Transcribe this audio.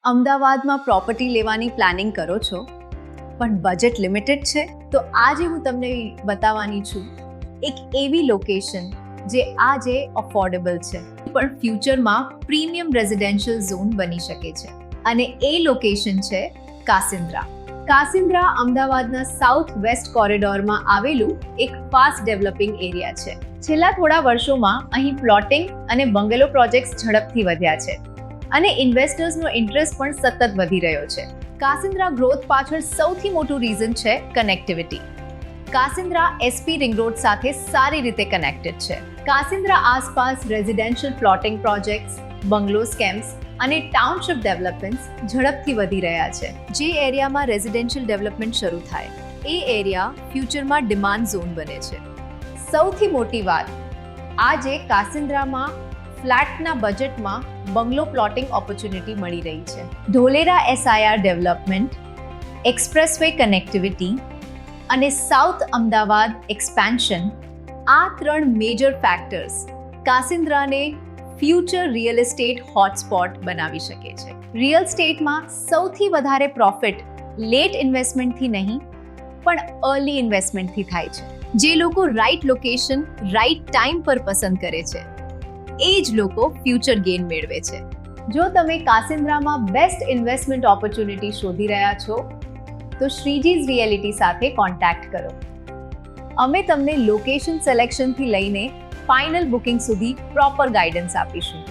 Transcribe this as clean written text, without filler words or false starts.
અમદાવાદમાં પ્રોપર્ટી લેવાની પ્લાનિંગ કરો છો પણ બજેટ લિમિટેડ છે તો આજે હું તમને બતાવવાની છું એક એવી લોકેશન જે આજે અફોર્ડેબલ છે પણ ફ્યુચરમાં પ્રીમિયમ રેઝિડેન્શિયલ ઝોન બની શકે છે અને એ લોકેશન છે કાસિન્દ્રા. કાસિન્દ્રા અમદાવાદના સાઉથ વેસ્ટ કોરિડોરમાં આવેલું એક ફાસ્ટ ડેવલપિંગ એરિયા છે. છેલ્લા થોડા વર્ષોમાં અહીં પ્લોટિંગ અને બંગલો પ્રોજેક્ટ્સ ઝડપથી વધ્યા છે અને ઇન્વેસ્ટર્સનો ઇન્ટરેસ્ટ પણ સતત વધી રહ્યો છે. કાસિન્દ્રા ગ્રોથ પાછળ સૌથી મોટું રીઝન છે connectivity. Kasindra SP ring road સાથે સારી રીતે કનેક્ટેડ છે. કાસિન્દ્રા આસપાસ residential plotting projects, bungalows camps અને ટાઉનશિપ ડેવલપમેન્ટ્સ ઝડપથી વધી રહ્યા છે. જે એરિયામાં રેઝિડેન્શિયલ ડેવલપમેન્ટ શરૂ થાય એ એરિયા ફ્યુચરમાં ડિમાન્ડ ઝોન બને છે. સૌથી મોટી વાત, આજે કાસિન્દ્રામાં ફ્લેટના બજેટમાં બંગલો પ્લોટિંગ ઓપોર્ચ્યુનિટી મળી રહી છે. Dholera SIR development, expressway connectivity અને સાઉથ અમદાવાદ એક્સપેન્શન, આ ત્રણ મેજર ફેક્ટર્સ કાસિન્દ્રાને ફ્યુચર રિયલ એસ્ટેટ હોટસ્પોટ બનાવી શકે છે. રિયલ એસ્ટેટમાં સૌથી વધારે પ્રોફિટ લેટ ઇન્વેસ્ટમેન્ટથી નહીં પણ અર્લી ઇન્વેસ્ટમેન્ટથી થાય છે. જે લોકો રાઇટ લોકેશન રાઇટ ટાઈમ પર પસંદ કરે છે એ જ લોકો ફ્યુચર ગેઇન મેળવે છે. જો તમે કાસિન્દ્રામાં બેસ્ટ ઇન્વેસ્ટમેન્ટ ઓપોર્ચ્યુનિટી શોધી રહ્યા છો તો શ્રીજીસ રિયલિટી સાથે કોન્ટેક્ટ કરો. અમે તમને લોકેશન સિલેક્શનથી લઈને ફાઇનલ બુકિંગ સુધી પ્રોપર ગાઈડન્સ આપીશું.